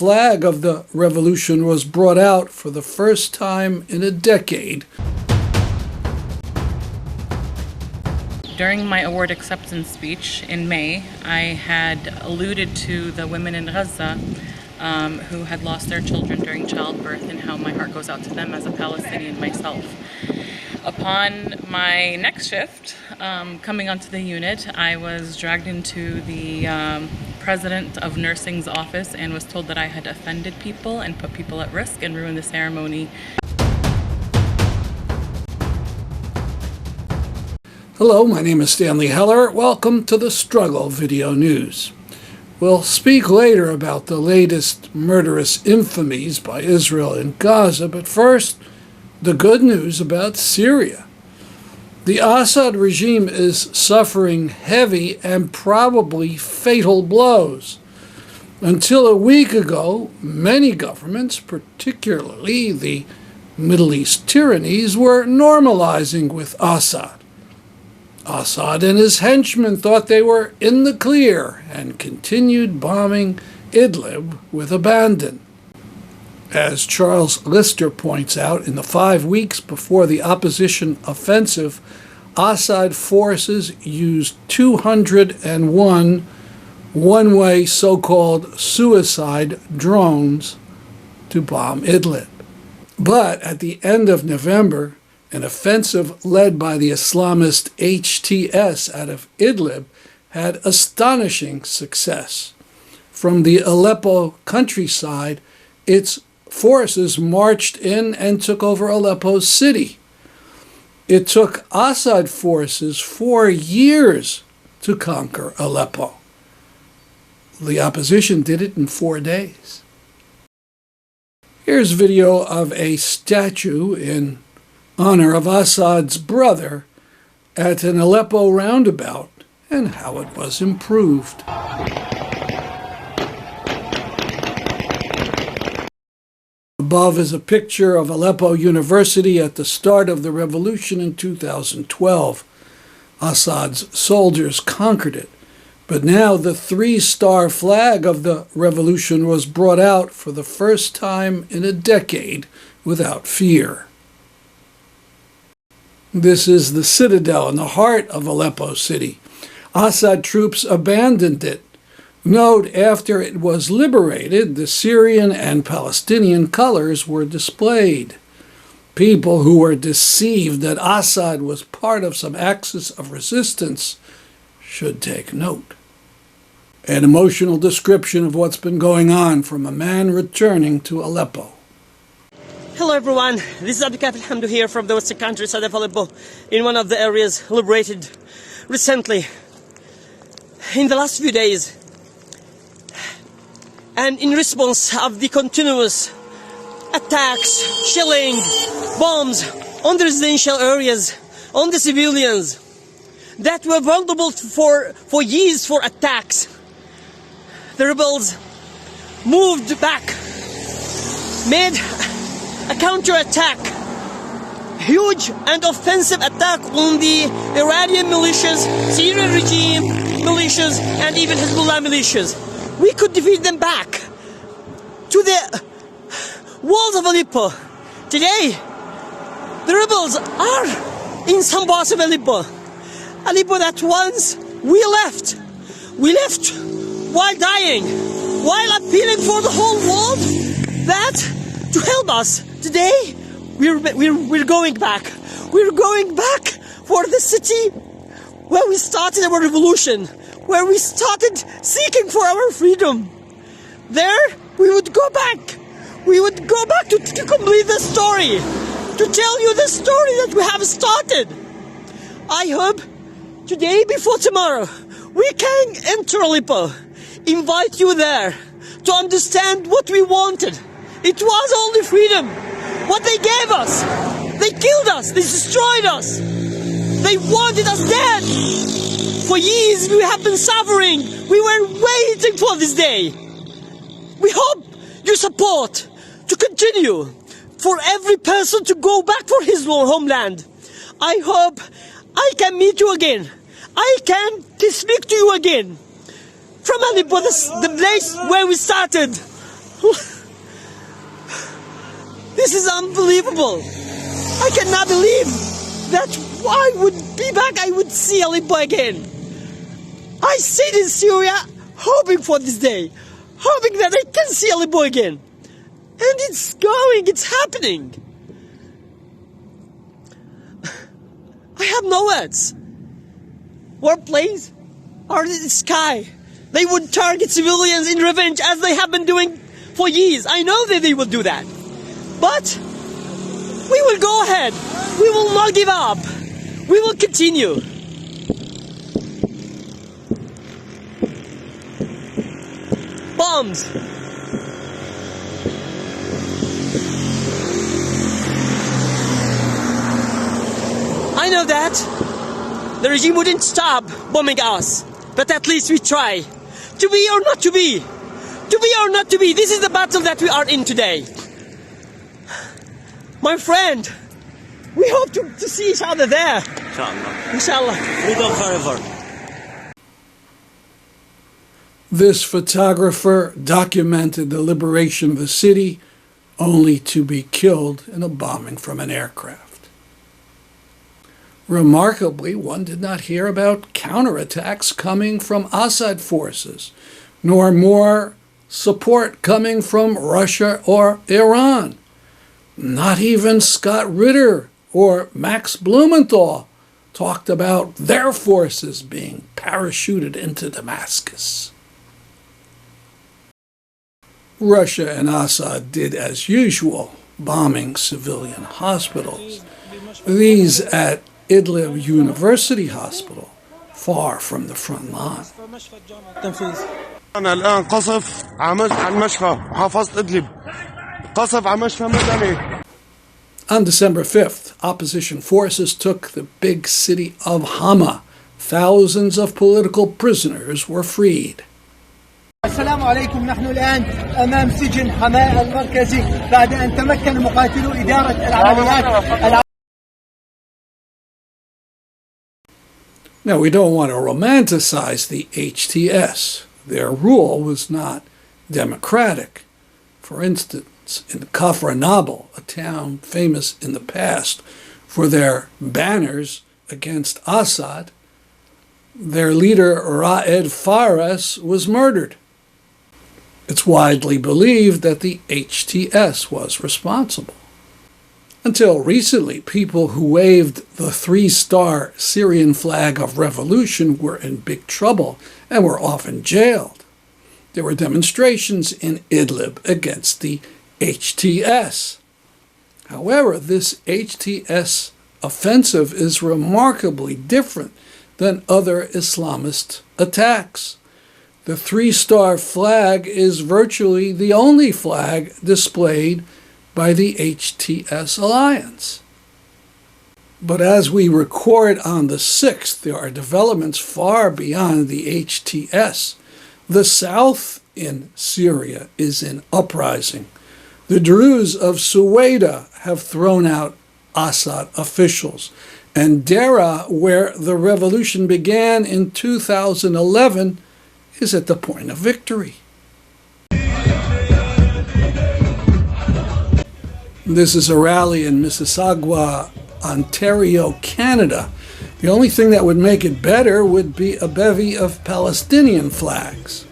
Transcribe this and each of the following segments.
flag of the revolution was brought out for the first time in a decade. During my award acceptance speech in May, I had alluded to the women in Gaza who had lost their children during childbirth and how my heart goes out to them as a Palestinian myself. Upon my next shift, coming onto the unit, I was dragged into the president of nursing's office and was told that I had offended people and put people at risk and ruined the ceremony. Hello, my name is Stanley Heller. Welcome to the Struggle Video News. We'll speak later about the latest murderous infamies by Israel in Gaza, but first, the good news about Syria. The Assad regime is suffering heavy and probably fatal blows. Until a week ago, many governments, particularly the Middle East tyrannies, were normalizing with Assad. Assad and his henchmen thought they were in the clear and continued bombing Idlib with abandon. As Charles Lister points out, in the 5 weeks before the opposition offensive, Assad forces used 201 one-way so-called suicide drones to bomb Idlib. But at the end of November, an offensive led by the Islamist HTS out of Idlib had astonishing success. From the Aleppo countryside, its forces marched in and took over Aleppo city. It took Assad forces 4 years to conquer Aleppo. The opposition did it in 4 days. Here's video of a statue in honor of Assad's brother at an Aleppo roundabout and how it was improved. Above is a picture of Aleppo University at the start of the revolution in 2012. Assad's soldiers conquered it, but now the 3-star flag of the revolution was brought out for the first time in a decade without fear. This is the citadel in the heart of Aleppo city. Assad troops abandoned it. Note, after it was liberated, the Syrian and Palestinian colors were displayed. People who were deceived that Assad was part of some axis of resistance should take note. An emotional description of what's been going on from a man returning to Aleppo. Hello everyone, this is Abdul Hamdu here from the western countryside of Aleppo, in one of the areas liberated recently. In the last few days, and in response of the continuous attacks, shelling, bombs on the residential areas, on the civilians that were vulnerable for years for attacks, the rebels moved back, made a counter-attack, huge and offensive attack on the Iranian militias, Syrian regime militias, and even Hezbollah militias. We could defeat them back to the walls of Aleppo. Today, the rebels are in some parts of Aleppo. Aleppo that once we left while dying, while appealing for the whole world that to help us. Today, we're going back. We're going back for the city where we started our revolution, where we started seeking for our freedom. There, we would go back. We would go back to complete the story, to tell you the story that we have started. I hope today, before tomorrow, we can enter Aleppo, invite you there to understand what we wanted. It was only freedom. What they gave us, they killed us, they destroyed us. They wanted us dead. For years we have been suffering. We were waiting for this day. We hope your support to continue, for every person to go back for his homeland. I hope I can meet you again. I can speak to you again. From Aleppo, the place where we started. This is unbelievable. I cannot believe that I would be back. I would see Aleppo again. I stayed in Syria hoping for this day, hoping that I can see Aleppo again. And it's happening. I have no words. Warplanes are in the sky. They would target civilians in revenge as they have been doing for years. I know that they will do that. But we will go ahead. We will not give up. We will continue. Bombs. I know that the regime wouldn't stop bombing us, but at least we try. To be or not to be. To be or not to be. This is the battle that we are in today. My friend, we hope to see each other there. Inshallah. Inshallah. Freedom forever. This photographer documented the liberation of the city only to be killed in a bombing from an aircraft. Remarkably, one did not hear about counterattacks coming from Assad forces, nor more support coming from Russia or Iran. Not even Scott Ritter or Max Blumenthal talked about their forces being parachuted into Damascus. Russia and Assad did as usual, bombing civilian hospitals. These at Idlib University Hospital, far from the front line. أنا الآن قصف على المشفى محافظة إدلب قصف على مشفى مدني. On December 5th, opposition forces took the big city of Hama. Thousands of political prisoners were freed. السلام عليكم. نحن الآن أمام سجن حماة المركزي بعد أن تمكن مقاتلو إدارة العمليات. Now, we don't want to romanticize the HTS. Their rule was not democratic. For instance, in Kafr Nabal, a town famous in the past for their banners against Assad, their leader Raed Fares was murdered. It's widely believed that the HTS was responsible. Until recently, people who waved the three-star Syrian flag of revolution were in big trouble and were often jailed. There were demonstrations in Idlib against the HTS. However, this HTS offensive is remarkably different than other Islamist attacks. The three-star flag is virtually the only flag displayed by the HTS alliance. But as we record on the 6th, there are developments far beyond the HTS. The south in Syria is in uprising. The Druze of Suwaida have thrown out Assad officials. And Dera, where the revolution began in 2011, is at the point of victory. This is a rally in Mississauga, Ontario, Canada. The only thing that would make it better would be a bevy of Palestinian flags.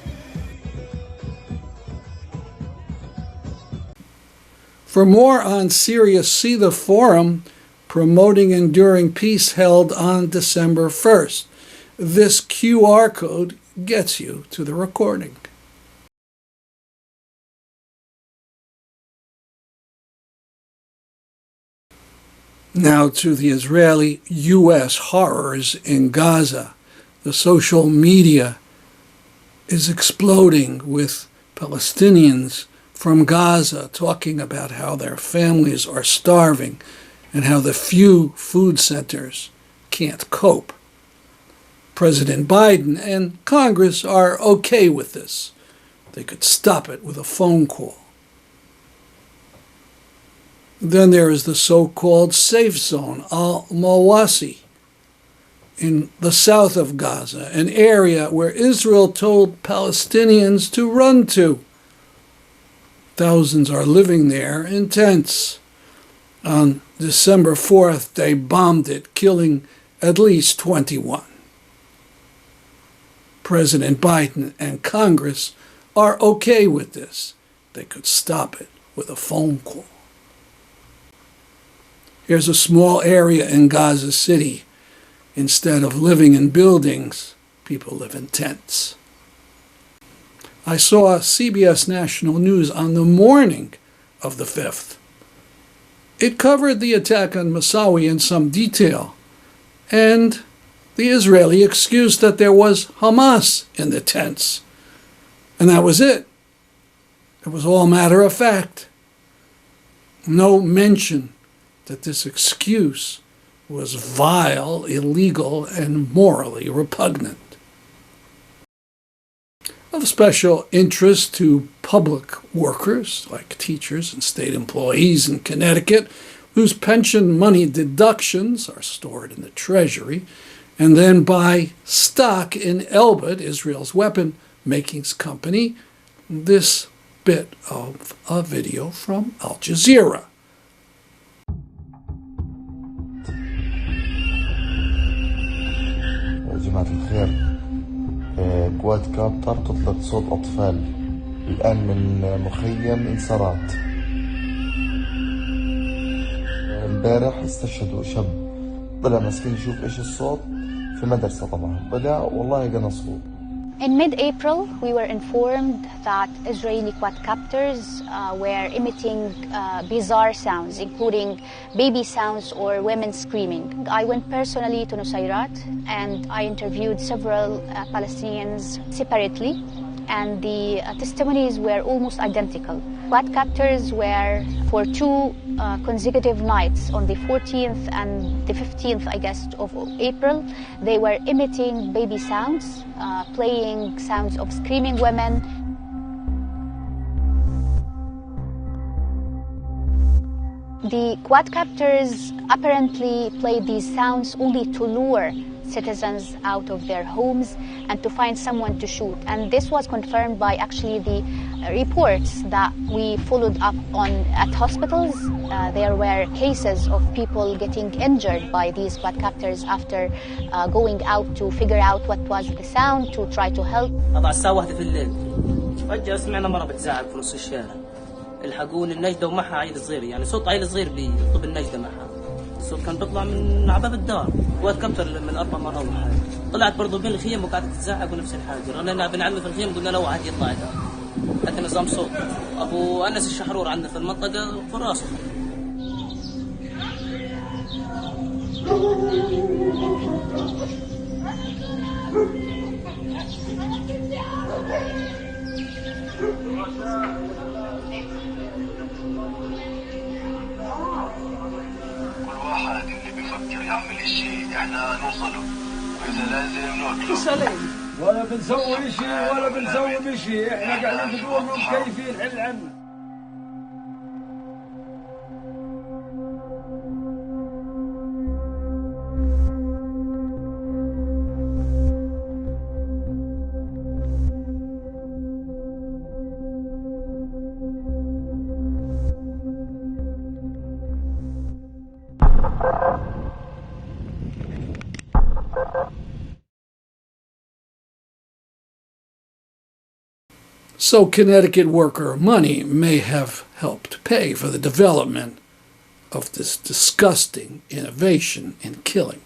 For more on Syria, see the forum Promoting Enduring Peace held on December 1st. This QR code gets you to the recording. Now to the Israeli-U.S. horrors in Gaza. The social media is exploding with Palestinians from Gaza talking about how their families are starving and how the few food centers can't cope. President Biden and Congress are okay with this. They could stop it with a phone call. Then there is the so-called safe zone, Al-Mawasi, in the south of Gaza, an area where Israel told Palestinians to run to. Thousands are living there in tents. On December 4th, they bombed it, killing at least 21. President Biden and Congress are okay with this. They could stop it with a phone call. Here's a small area in Gaza City. Instead of living in buildings, people live in tents. I saw CBS National News on the morning of the 5th. It covered the attack on Massawi in some detail, and the Israeli excused that there was Hamas in the tents. And that was it. It was all matter of fact. No mention that this excuse was vile, illegal, and morally repugnant. Of special interest to public workers, like teachers and state employees in Connecticut, whose pension money deductions are stored in the Treasury, and then buy stock in Elbit, Israel's weapon-making company, this bit of a video from Al Jazeera. جماعة الخير كواد كابتر قتلت صوت أطفال الآن من مخيم انصارات. امبارح استشهدوا شاب طلع مسكين يشوف إيش الصوت في مدرسة طبعا طلع والله قنصوه. In mid-April, we were informed that Israeli quadcopters were emitting bizarre sounds, including baby sounds or women screaming. I went personally to Nusayrat and I interviewed several Palestinians separately, and the testimonies were almost identical. Quadcopters were for two consecutive nights, on the 14th and the 15th, I guess, of April. They were emitting baby sounds, playing sounds of screaming women. The quadcopters apparently played these sounds only to lure citizens out of their homes and to find someone to shoot. And this was confirmed by actually the reports that we followed up on at hospitals. There were cases of people getting injured by these quadcopters after going out to figure out what was the sound, to try to help. الساعة 1 في الليل فجأة سمعنا مرة بتزعق في نص الشارع. الحقوني النجدة ومعها عيل صغير، يعني صوت عيل صغير بيطلب النجدة معها. الصوت كان بيطلع من باب الدار. كوادكوبتر من 4 مرات أو حاجة. طلعت برضه بين الخيم وقعدت تزعق ونفس الحاجة. رنينا بنعلم في الخيم قلنا له واحد يطلع ده. حتى نظام صوت. أبو أنس الشحرور عندنا في المنطقة في راسه. يعمل الشيء احنا نوصله واذا لازم نوصله ولا بنسوي شيء ولا بنسوي بشيء احنا قاعدين بدون مكيفين حل عنا. So Connecticut worker money may have helped pay for the development of this disgusting innovation in killing.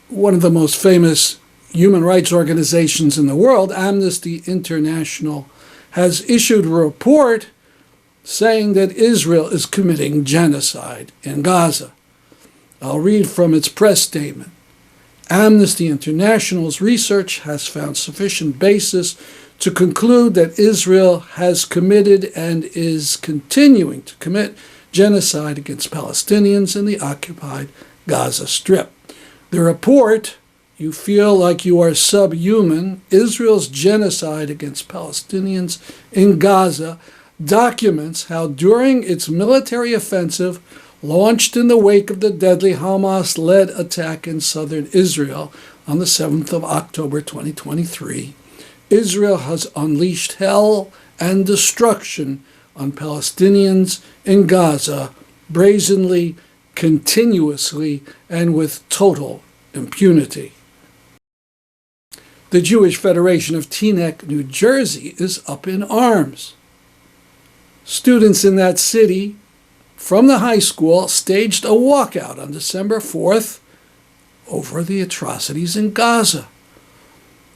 One of the most famous human rights organizations in the world, Amnesty International, has issued a report saying that Israel is committing genocide in Gaza. I'll read from its press statement. Amnesty International's research has found sufficient basis to conclude that Israel has committed and is continuing to commit genocide against Palestinians in the occupied Gaza Strip. The report, "You feel like you are subhuman, Israel's genocide against Palestinians in Gaza," documents how during its military offensive launched in the wake of the deadly Hamas-led attack in southern Israel on the 7th of October 2023, Israel has unleashed hell and destruction on Palestinians in Gaza brazenly, continuously, and with total impunity. The Jewish Federation of Teaneck, New Jersey is up in arms. Students in that city from the high school staged a walkout on December 4th over the atrocities in Gaza.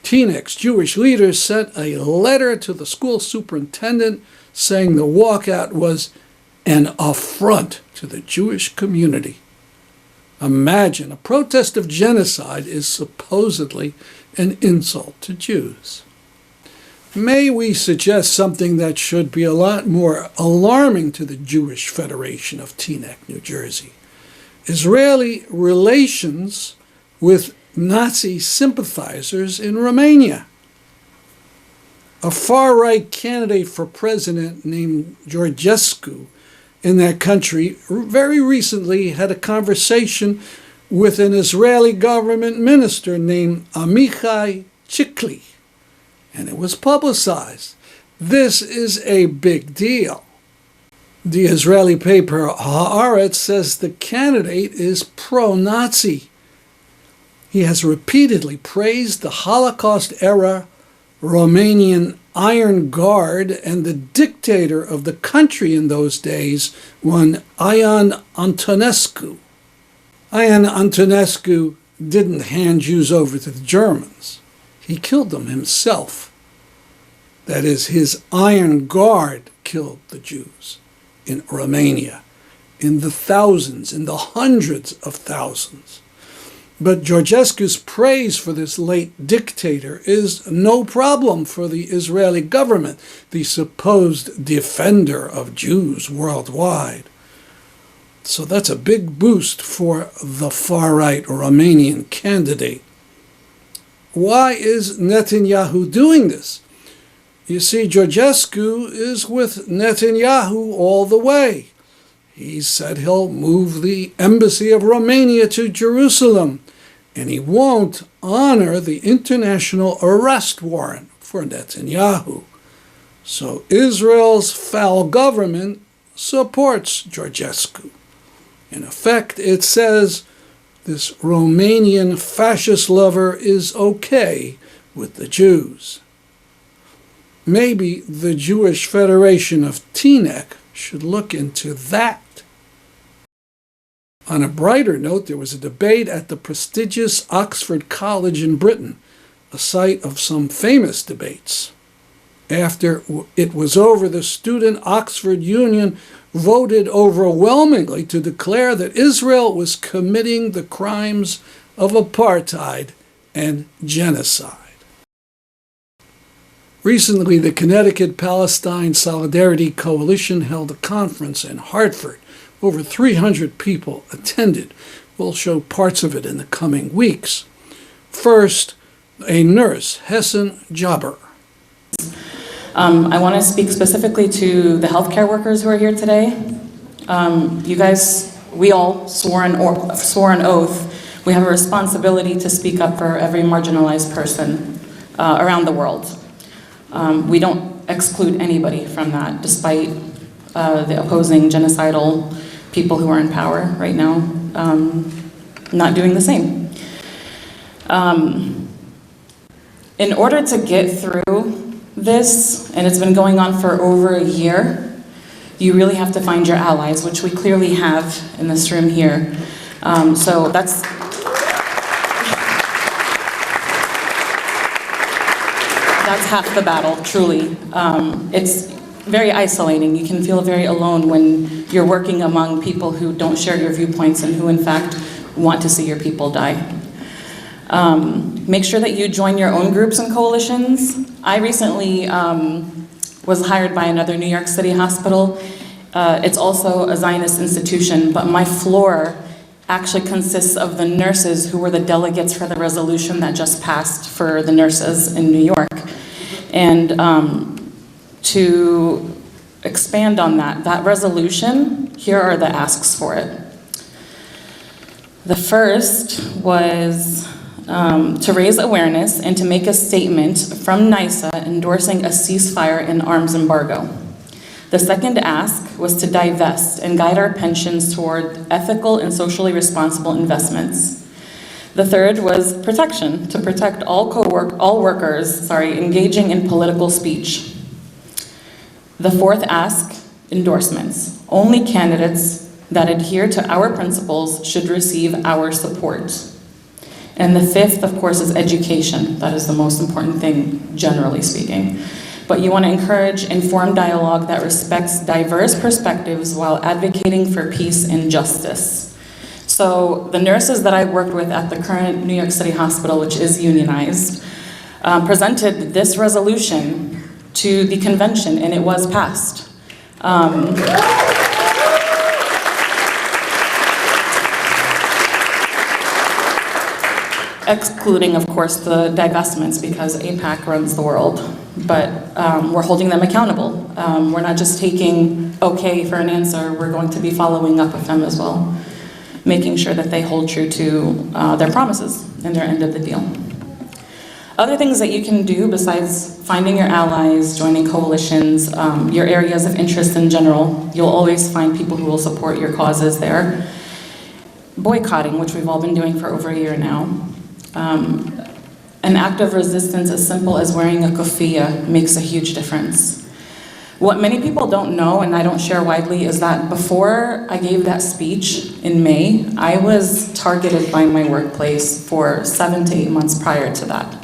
Teaneck's Jewish leaders sent a letter to the school superintendent saying the walkout was an affront to the Jewish community. Imagine, a protest of genocide is supposedly an insult to Jews. May we suggest something that should be a lot more alarming to the Jewish Federation of Teaneck, New Jersey? Israeli relations with Nazi sympathizers in Romania. A far-right candidate for president named Georgescu in that country very recently had a conversation with an Israeli government minister named Amichai Chikli, and it was publicized. This is a big deal. The Israeli paper Haaretz says the candidate is pro-Nazi. He has repeatedly praised the Holocaust-era Romanian Iron Guard and the dictator of the country in those days, one Ion Antonescu. Ion Antonescu didn't hand Jews over to the Germans. He killed them himself. That is, his Iron Guard killed the Jews in Romania, in the thousands, in the hundreds of thousands. But Georgescu's praise for this late dictator is no problem for the Israeli government, the supposed defender of Jews worldwide. So that's a big boost for the far-right Romanian candidate. Why is Netanyahu doing this? You see, Georgescu is with Netanyahu all the way. He said he'll move the embassy of Romania to Jerusalem, and he won't honor the international arrest warrant for Netanyahu. So Israel's foul government supports Georgescu. In effect, it says this Romanian fascist lover is okay with the Jews. Maybe the Jewish Federation of Teaneck should look into that. On a brighter note, there was a debate at the prestigious Oxford College in Britain, a site of some famous debates. After it was over, the student Oxford Union voted overwhelmingly to declare that Israel was committing the crimes of apartheid and genocide. Recently, the Connecticut Palestine Solidarity Coalition held a conference in Hartford. Over 300 people attended. We'll show parts of it in the coming weeks. First, a nurse, Hessen Jabber. I want to speak specifically to the healthcare workers who are here today. You guys, we all swore an oath. We have a responsibility to speak up for every marginalized person around the world. We don't exclude anybody from that, despite the opposing genocidal people who are in power right now not doing the same. In order to get through this, and it's been going on for over a year, you really have to find your allies, which we clearly have in this room here. So that's half the battle, truly. It's very isolating. You can feel very alone when you're working among people who don't share your viewpoints and who in fact want to see your people die. Make sure that you join your own groups and coalitions. I recently was hired by another New York City hospital. It's also a Zionist institution, but my floor actually consists of the nurses who were the delegates for the resolution that just passed for the nurses in New York. And to expand on that resolution, here are the asks for it. The first was to raise awareness and to make a statement from NISA endorsing a ceasefire and arms embargo. The second ask was to divest and guide our pensions toward ethical and socially responsible investments. The third was protection, to protect all workers engaging in political speech. The fourth ask, endorsements. Only candidates that adhere to our principles should receive our support. And the fifth, of course, is education. That is the most important thing, generally speaking. But you want to encourage informed dialogue that respects diverse perspectives while advocating for peace and justice. So the nurses that I worked with at the current New York City hospital, which is unionized, presented this resolution to the convention, and it was passed. Excluding, of course, the divestments, because AIPAC runs the world. But we're holding them accountable. We're not just taking okay for an answer, we're going to be following up with them as well, making sure that they hold true to their promises and their end of the deal. Other things that you can do besides finding your allies, joining coalitions, your areas of interest in general, you'll always find people who will support your causes there. Boycotting, which we've all been doing for over a year now. An act of resistance as simple as wearing a kufiyya makes a huge difference. What many people don't know, and I don't share widely, is that before I gave that speech in May, I was targeted by my workplace for 7 to 8 months prior to that.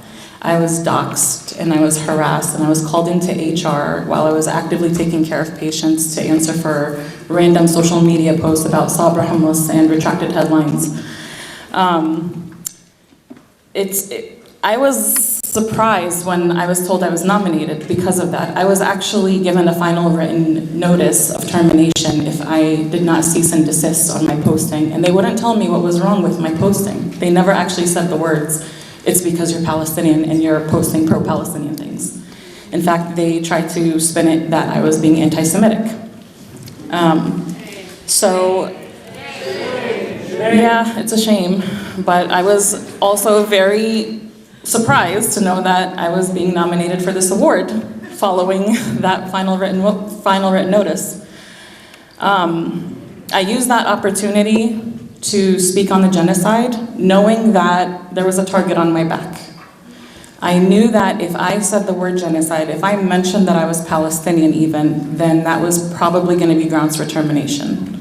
I was doxxed, and I was harassed, and I was called into HR while I was actively taking care of patients to answer for random social media posts about Sabra Hummus and retracted headlines. I was surprised when I was told I was nominated because of that. I was actually given a final written notice of termination if I did not cease and desist on my posting, and they wouldn't tell me what was wrong with my posting. They never actually said the words, "It's because you're Palestinian and you're posting pro-Palestinian things." In fact, they tried to spin it that I was being anti-Semitic. Yeah, it's a shame, but I was also very surprised to know that I was being nominated for this award following that final written notice. I used that opportunity to speak on the genocide, knowing that there was a target on my back. I knew that if I said the word genocide, if I mentioned that I was Palestinian even, then that was probably going to be grounds for termination.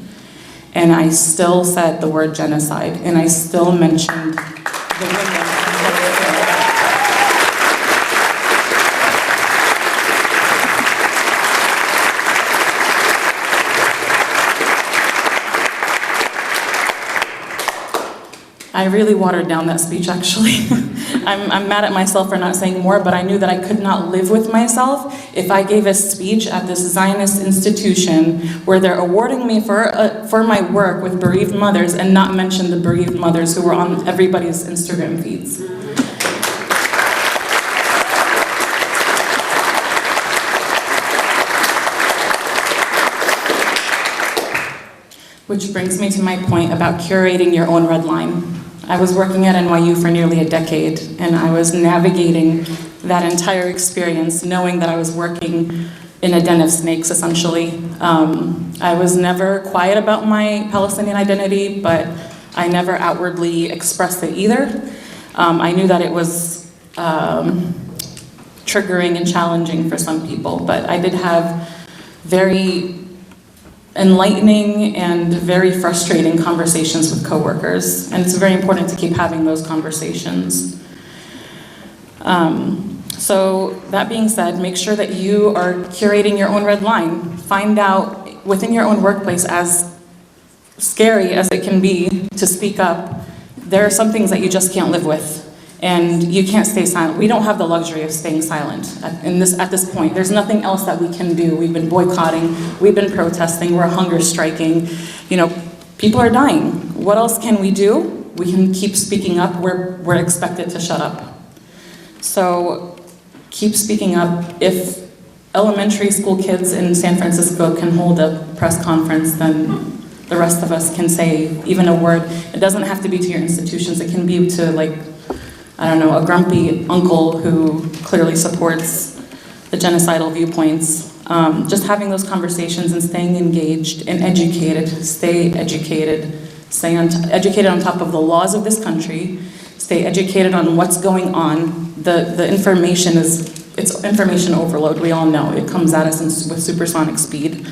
And I still said the word genocide, and I still mentioned the women. I really watered down that speech, actually. I'm mad at myself for not saying more, but I knew that I could not live with myself if I gave a speech at this Zionist institution where they're awarding me for my work with bereaved mothers and not mention the bereaved mothers who were on everybody's Instagram feeds. Which brings me to my point about curating your own red line. I was working at NYU for nearly a decade, and I was navigating that entire experience knowing that I was working in a den of snakes, essentially. I was never quiet about my Palestinian identity, but I never outwardly expressed it either. I knew that it was triggering and challenging for some people, but I did have very enlightening and very frustrating conversations with coworkers, and it's very important to keep having those conversations. So that being said, make sure that you are curating your own red line. Find out within your own workplace, as scary as it can be to speak up, there are some things that you just can't live with. And you can't stay silent. We don't have the luxury of staying silent at this point. There's nothing else that we can do. We've been boycotting, we've been protesting, we're hunger striking. You know, people are dying. What else can we do? We can keep speaking up. We're expected to shut up. So keep speaking up. If elementary school kids in San Francisco can hold a press conference, then the rest of us can say even a word. It doesn't have to be to your institutions. It can be to like I don't know, a grumpy uncle who clearly supports the genocidal viewpoints. Just having those conversations and staying engaged and educated, stay educated, educated on top of the laws of this country, stay educated on what's going on. The information it's information overload, we all know. It comes at us with supersonic speed,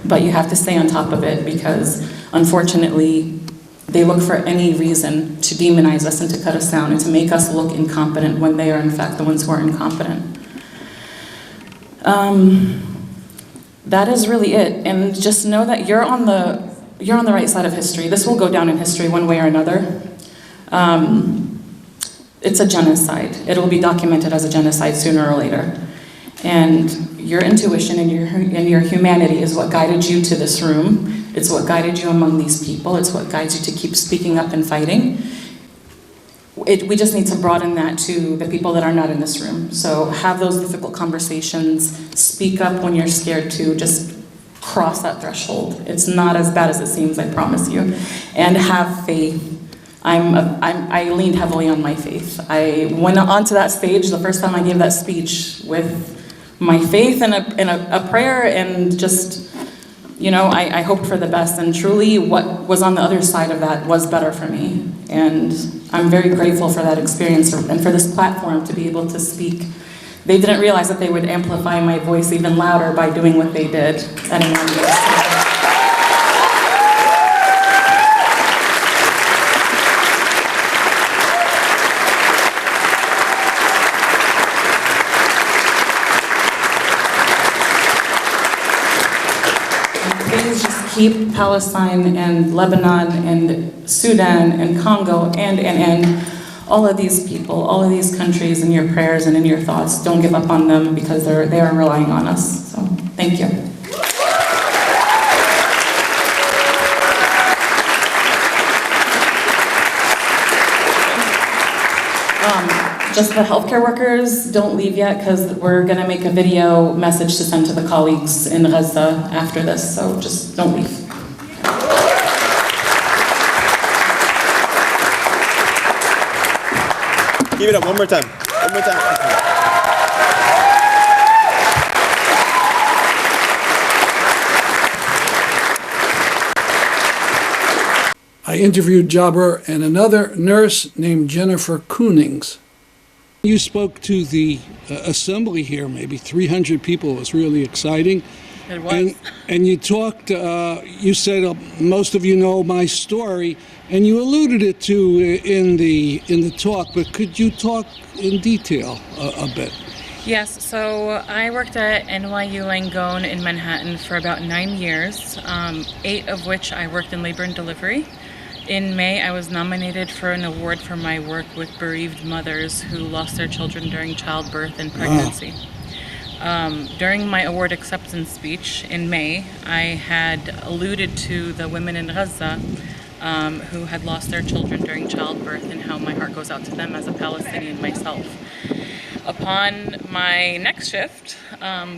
but you have to stay on top of it because unfortunately, they look for any reason to demonize us and to cut us down and to make us look incompetent when they are in fact the ones who are incompetent. That is really it, and just know that you're on the right side of history. This will go down in history one way or another. It's a genocide. It'll be documented as a genocide sooner or later. And your intuition and your humanity is what guided you to this room. It's what guided you among these people. It's what guides you to keep speaking up and fighting. We just need to broaden that to the people that are not in this room. So have those difficult conversations. Speak up when you're scared to. Just cross that threshold. It's not as bad as it seems, I promise you. And have faith. I leaned heavily on my faith. I went onto that stage the first time I gave that speech with my faith and a prayer and just, you know, I hoped for the best, and truly what was on the other side of that was better for me. And I'm very grateful for that experience and for this platform to be able to speak. They didn't realize that they would amplify my voice even louder by doing what they did. Keep Palestine and Lebanon and Sudan and Congo and all of these people, all of these countries in your prayers and in your thoughts. Don't give up on them because they are relying on us. So thank you. Just the healthcare workers, don't leave yet because we're going to make a video message to send to the colleagues in Gaza after this, so just don't leave. Give it up one more time. One more time. I interviewed Jabber and another nurse named Jennifer Koonings. You spoke to the assembly here, maybe 300 people. It was really exciting. It was. And you talked, you said most of you know my story, and you alluded it to in the talk, but could you talk in detail a bit? Yes, so I worked at NYU Langone in Manhattan for about 9 years, 8 of which I worked in labor and delivery. In May, I was nominated for an award for my work with bereaved mothers who lost their children during childbirth and pregnancy. During my award acceptance speech in May, I had alluded to the women in Gaza who had lost their children during childbirth and how my heart goes out to them as a Palestinian myself. Upon my next shift,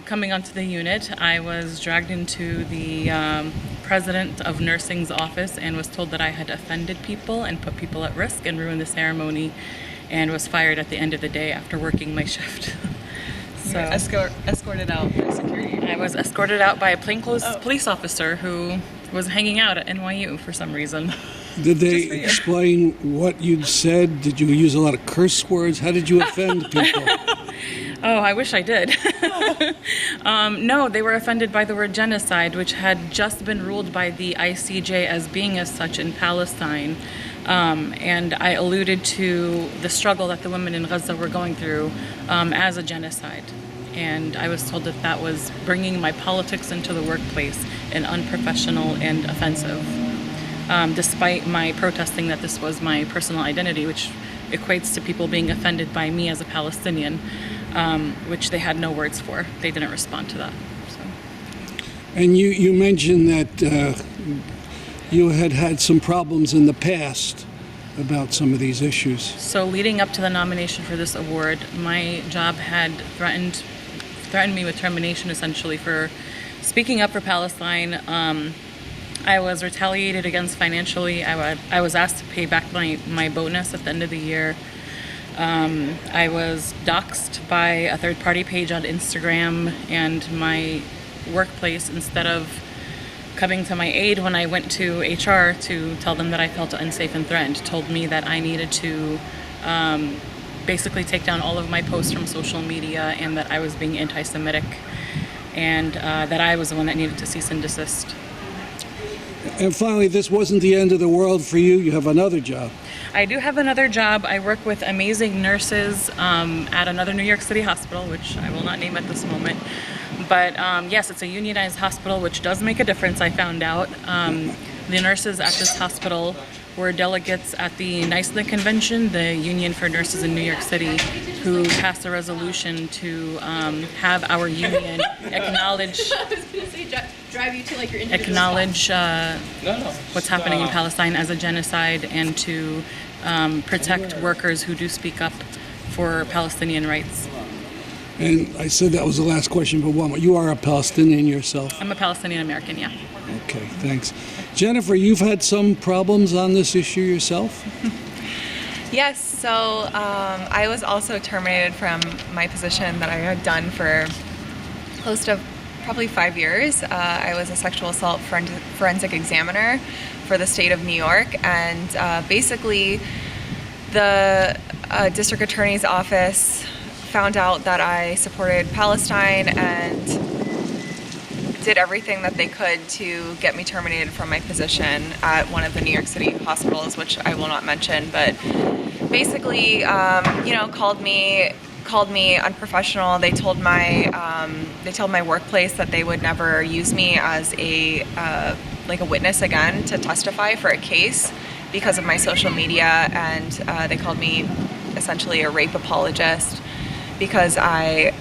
coming onto the unit, I was dragged into the president of nursing's office and was told that I had offended people and put people at risk and ruined the ceremony, and was fired at the end of the day after working my shift. So escorted out by security. I was escorted out by a plainclothes police officer who was hanging out at NYU for some reason. Did they explain what you'd said? Did you use a lot of curse words? How did you offend people? Oh, I wish I did. No, they were offended by the word genocide, which had just been ruled by the ICJ as being as such in Palestine. And I alluded to the struggle that the women in Gaza were going through as a genocide. And I was told that that was bringing my politics into the workplace and unprofessional and offensive. Despite my protesting that this was my personal identity, which equates to people being offended by me as a Palestinian, which they had no words for. They didn't respond to that. So. And you mentioned that you had some problems in the past about some of these issues. So leading up to the nomination for this award, my job had threatened me with termination essentially for speaking up for Palestine. I was retaliated against financially. I was asked to pay back my bonus at the end of the year. I was doxxed by a third-party page on Instagram, and my workplace, instead of coming to my aid when I went to HR to tell them that I felt unsafe and threatened, told me that I needed to basically take down all of my posts from social media, and that I was being anti-Semitic, and that I was the one that needed to cease and desist. And finally, this wasn't the end of the world for you. You have another job. I do have another job. I work with amazing nurses at another New York City hospital, which I will not name at this moment. But yes, it's a unionized hospital, which does make a difference, I found out. The nurses at this hospital were delegates at the NICE Convention, the Union for Nurses in New York City, who passed a resolution to have our union acknowledge what's happening in Palestine as a genocide, and to protect workers who do speak up for Palestinian rights. And I said that was the last question, but one more. You are a Palestinian yourself? I'm a Palestinian American, yeah. Okay, thanks. Jennifer, you've had some problems on this issue yourself? Yes, so I was also terminated from my position that I had done for close to probably 5 years. I was a sexual assault forensic examiner for the state of New York, and basically the district attorney's office found out that I supported Palestine and did everything that they could to get me terminated from my position at one of the New York City hospitals, which I will not mention, but basically, called me unprofessional. They told my workplace that they would never use me as a witness again to testify for a case because of my social media, and they called me essentially a rape apologist because I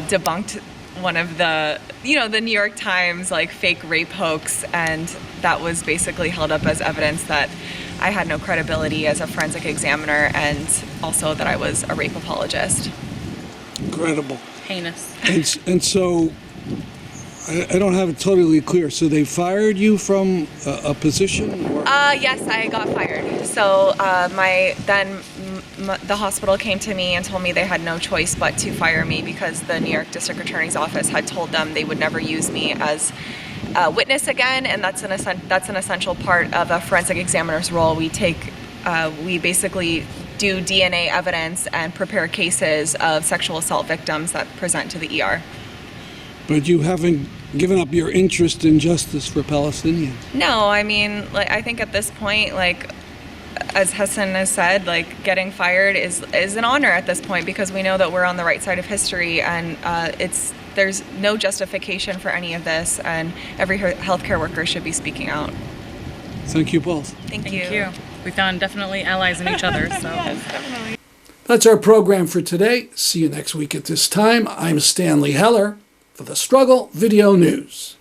debunked one of the New York Times fake rape hoax, and that was basically held up as evidence that I had no credibility as a forensic examiner, and also that I was a rape apologist. Incredible. Heinous. And so, I don't have it totally clear. So they fired you from a position? Or? Yes, I got fired. So the hospital came to me and told me they had no choice but to fire me because the New York District Attorney's Office had told them they would never use me as a witness again, and that's an essential part of a forensic examiner's role. We basically do DNA evidence and prepare cases of sexual assault victims that present to the ER. But you haven't given up your interest in justice for Palestinians. No, I mean, I think at this point, as Hassan has said, getting fired is an honor at this point, because we know that we're on the right side of history, and there's no justification for any of this, and every healthcare worker should be speaking out. Thank you both. Thank you. We found definitely allies in each other. So. Yes, definitely. That's our program for today. See you next week at this time. I'm Stanley Heller for the Struggle Video News.